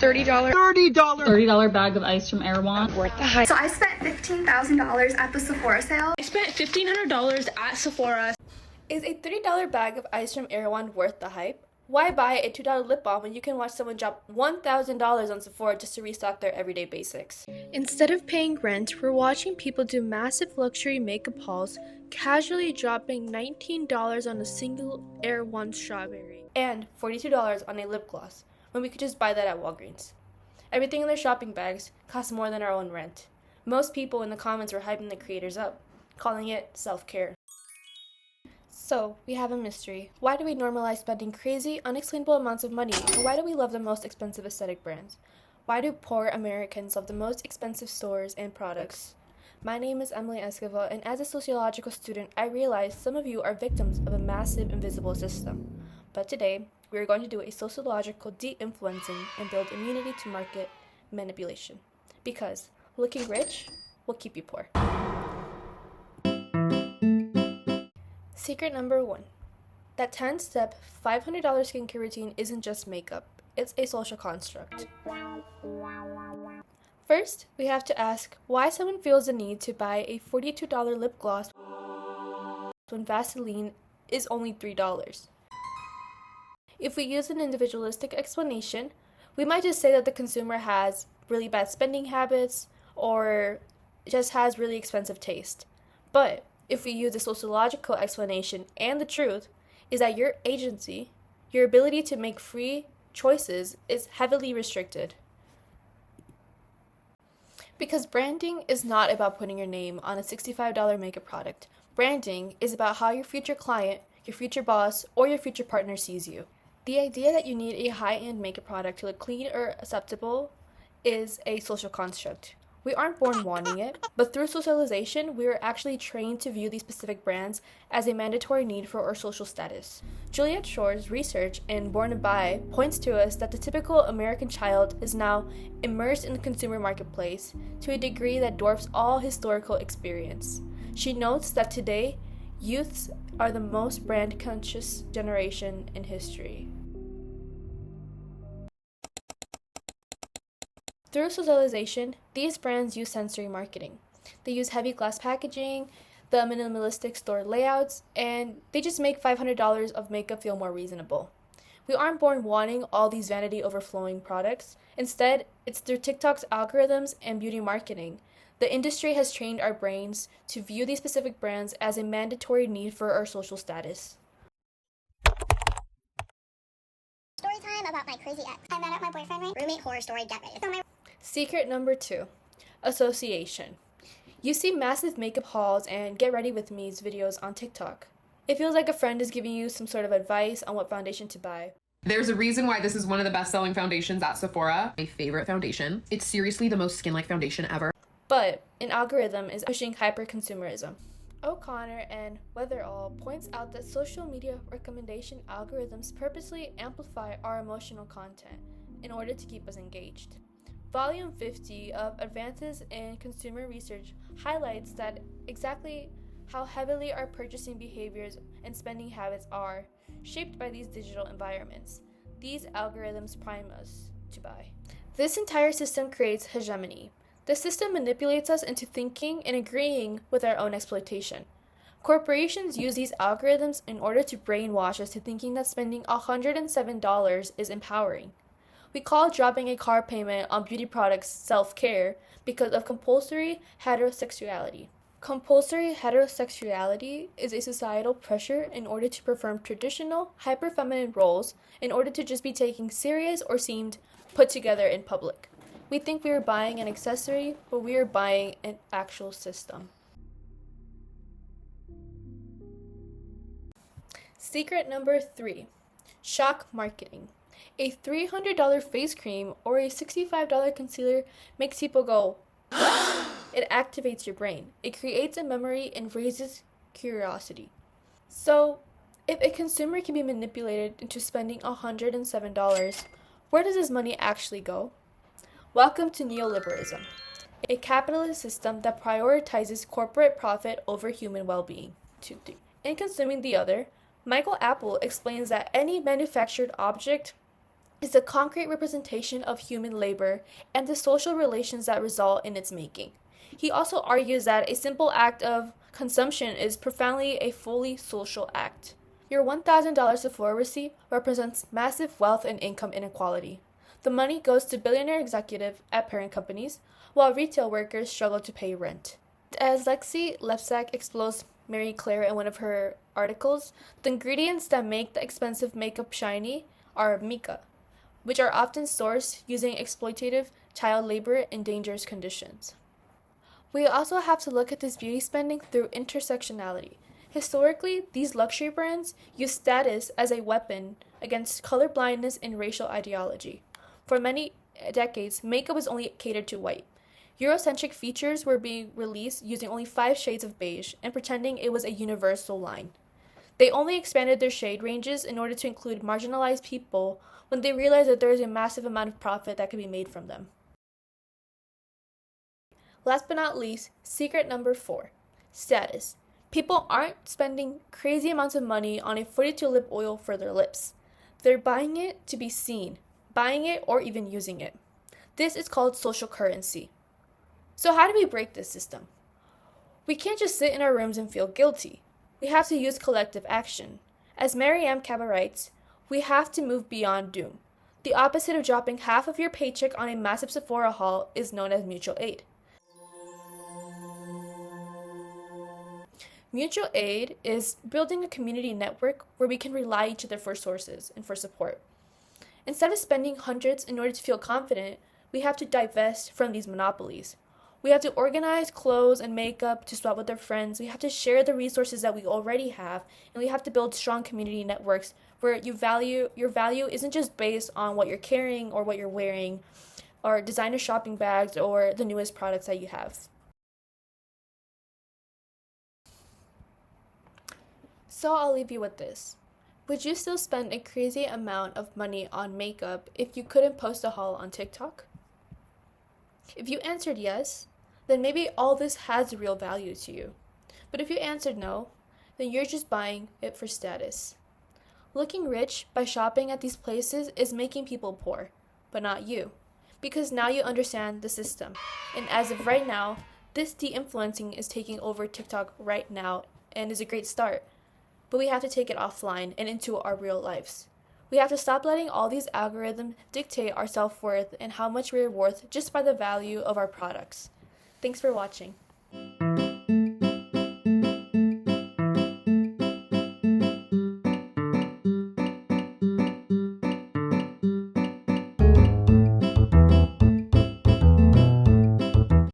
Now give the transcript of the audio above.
$30 bag of ice from Erewhon. Worth the hype. So I spent $15,000 at the Sephora sale. I spent $1,500 at Sephora. Is a $30 bag of ice from Erewhon worth the hype? Why buy a $2 lip balm when you can watch someone drop $1,000 on Sephora just to restock their everyday basics? Instead of paying rent, we're watching people do massive luxury makeup hauls, casually dropping $19 on a single Erewhon strawberry. And $42 on a lip gloss, when we could just buy that at Walgreens. Everything in their shopping bags costs more than our own rent. Most people in the comments were hyping the creators up, calling it self-care. So, we have a mystery. Why do we normalize spending crazy, unexplainable amounts of money? And why do we love the most expensive aesthetic brands? Why do poor Americans love the most expensive stores and products? My name is Emmily Esquivel, and as a sociological student, I realize some of you are victims of a massive invisible system. But today, we are going to do a sociological de-influencing and build immunity to market manipulation. Because looking rich will keep you poor. Secret number 1. That 10-step, $500 skincare routine isn't just makeup, it's a social construct. First, we have to ask why someone feels the need to buy a $42 lip gloss when Vaseline is only $3. If we use an individualistic explanation, we might just say that the consumer has really bad spending habits or just has really expensive taste. But if we use a sociological explanation, and the truth is that your agency, your ability to make free choices, is heavily restricted. Because branding is not about putting your name on a $65 makeup product. Branding is about how your future client, your future boss, or your future partner sees you. The idea that you need a high-end makeup product to look clean or acceptable is a social construct. We aren't born wanting it, but through socialization, we are actually trained to view these specific brands as a mandatory need for our social status. Juliet Shore's research in Born to Buy points to us that the typical American child is now immersed in the consumer marketplace to a degree that dwarfs all historical experience. She notes that today, youths are the most brand-conscious generation in history. Through socialization, these brands use sensory marketing. They use heavy glass packaging, the minimalistic store layouts, and they just make $500 of makeup feel more reasonable. We aren't born wanting all these vanity overflowing products. Instead, it's through TikTok's algorithms and beauty marketing. The industry has trained our brains to view these specific brands as a mandatory need for our social status. Story time about my crazy ex. I met up my boyfriend, right? Roommate horror story, get ready. So Secret number 2, association. You see massive makeup hauls and get ready with me's videos on TikTok. It feels like a friend is giving you some sort of advice on what foundation to buy. There's a reason why this is one of the best-selling foundations at Sephora. My favorite foundation. It's seriously the most skin-like foundation ever. But an algorithm is pushing hyper-consumerism. O'Connor and Weatherall points out that social media recommendation algorithms purposely amplify our emotional content in order to keep us engaged. Volume 50 of Advances in Consumer Research highlights that exactly how heavily our purchasing behaviors and spending habits are shaped by these digital environments. These algorithms prime us to buy. This entire system creates hegemony. The system manipulates us into thinking and agreeing with our own exploitation. Corporations use these algorithms in order to brainwash us to thinking that spending $107 is empowering. We call dropping a car payment on beauty products self-care because of compulsory heterosexuality. Compulsory heterosexuality is a societal pressure in order to perform traditional, hyper-feminine roles in order to just be taken serious or seemed put together in public. We think we are buying an accessory, but we are buying an actual system. Secret number 3, shock marketing. A $300 face cream or a $65 concealer makes people go, it activates your brain. It creates a memory and raises curiosity. So, if a consumer can be manipulated into spending $107, where does this money actually go? Welcome to neoliberalism, a capitalist system that prioritizes corporate profit over human well-being. In Consuming the Other, Michael Apple explains that any manufactured object is a concrete representation of human labor and the social relations that result in its making. He also argues that a simple act of consumption is profoundly a fully social act. Your $1,000 Sephora receipt represents massive wealth and income inequality. The money goes to billionaire executives at parent companies, while retail workers struggle to pay rent. As Lexi Lefsak explores Mary Claire in one of her articles, the ingredients that make the expensive makeup shiny are mica, which are often sourced using exploitative child labor in dangerous conditions. We also have to look at this beauty spending through intersectionality. Historically, these luxury brands use status as a weapon against colorblindness and racial ideology. For many decades, makeup was only catered to white. Eurocentric features were being released using only 5 shades of beige and pretending it was a universal line. They only expanded their shade ranges in order to include marginalized people when they realized that there is a massive amount of profit that could be made from them. Last but not least, secret number 4, status. People aren't spending crazy amounts of money on a 42 lip oil for their lips. They're buying it to be seen, buying it or even using it. This is called social currency. So how do we break this system? We can't just sit in our rooms and feel guilty. We have to use collective action. As Mary M. Kaba writes, we have to move beyond doom. The opposite of dropping half of your paycheck on a massive Sephora haul is known as mutual aid. Mutual aid is building a community network where we can rely on each other for sources and for support. Instead of spending hundreds in order to feel confident, we have to divest from these monopolies. We have to organize clothes and makeup to swap with our friends. We have to share the resources that we already have, and we have to build strong community networks where your value isn't just based on what you're carrying or what you're wearing, or designer shopping bags or the newest products that you have. So I'll leave you with this. Would you still spend a crazy amount of money on makeup if you couldn't post a haul on TikTok? If you answered yes, then maybe all this has real value to you. But if you answered no, then you're just buying it for status. Looking rich by shopping at these places is making people poor, but not you, because now you understand the system. And as of right now, this de-influencing is taking over TikTok right now and is a great start. But we have to take it offline and into our real lives. We have to stop letting all these algorithms dictate our self-worth and how much we're worth just by the value of our products. Thanks for watching.